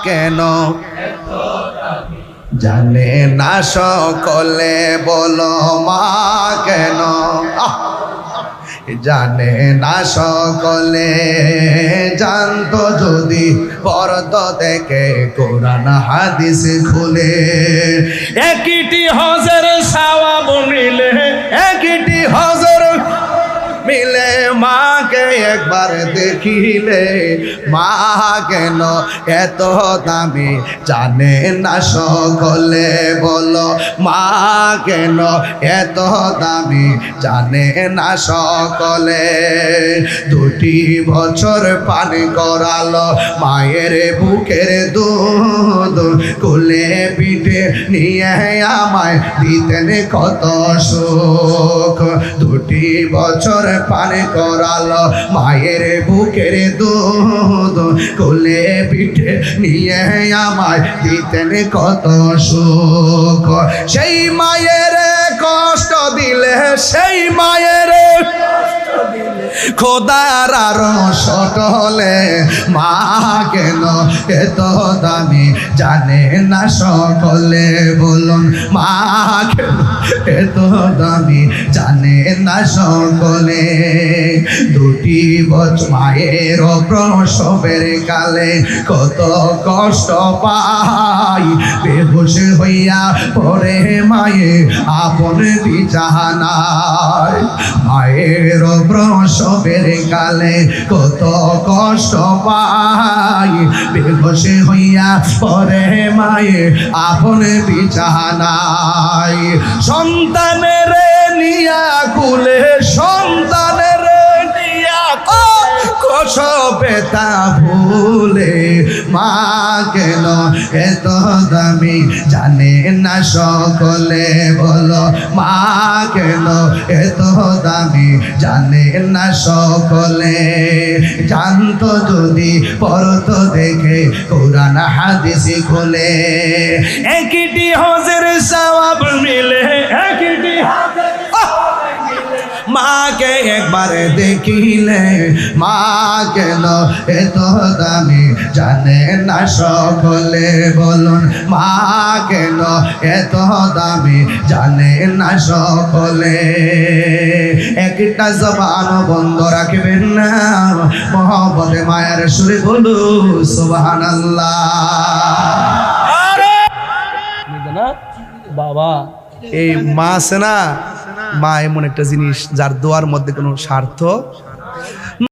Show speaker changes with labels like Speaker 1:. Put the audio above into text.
Speaker 1: কেন জানে না সকলে, বলো মা কেন জানে না সকলে। জানতো যদি পড়তো দেখে কোরআন হাদিস খুলে। একটি হজের সওয়াব মিলে, একটি হজর মিলে, মাকে একবার দেখিলে। মা কেন এত দামি জানে না সকলে, বলো মা কেন এত দামি জানে না সকলে। 2 বছর পানি করালো মায়ের বুকের দুধ, কোলে পিঠে নিয়ে আমায় দিতেন কত সুখ। 2 বছর পানি করালো মায়ের বুকের দুধ, কোলে পিঠে নিয়ে আমায় দিতেন কত সুখ। সেই মায়ের কষ্ট দিলে, সেই মায়ের খোদার আরো সটলে। মা কেন এত দামি জানে না সকলে, বলুন মা কেন এত দামি জানে না সকলে। 2 বছর মায়ের প্রসবের কালে কত কষ্ট পাই, বেহুশ হইয়া পড়ে মায়ে আপন বিছানায়। মায়ের প্রসবের কালে কত কষ্ট পাই, বেহুশ হইয়া পড়ে মায়ে আপন বিছানায়। সন্তানের নিয়া কুলে, সন্তানের নিয়া কষ বেতা ভুলে। মা কেন এত দামি জানে না সকলে, বলো মা কেন এত দামি জানে না সকলে। জানতো যদি পড়তো দেখে কোরআন হাদিস খুলে। একটি হজের সওয়াব মিলে, একটি মাকে একবার দেখিলে। মা কেন এত দামি জানে না সকলে, বলুন মা কেন এত দামি জানে না সকলে। একটা জবান বন্ধ রাখবেন না, মহব্বতে মায়ের সুরে বলু সুবহানাল্লাহ। বাবা এই মা আছে না, মা এমন একটা জিনিস যার দোয়ার মধ্যে কোনো স্বার্থ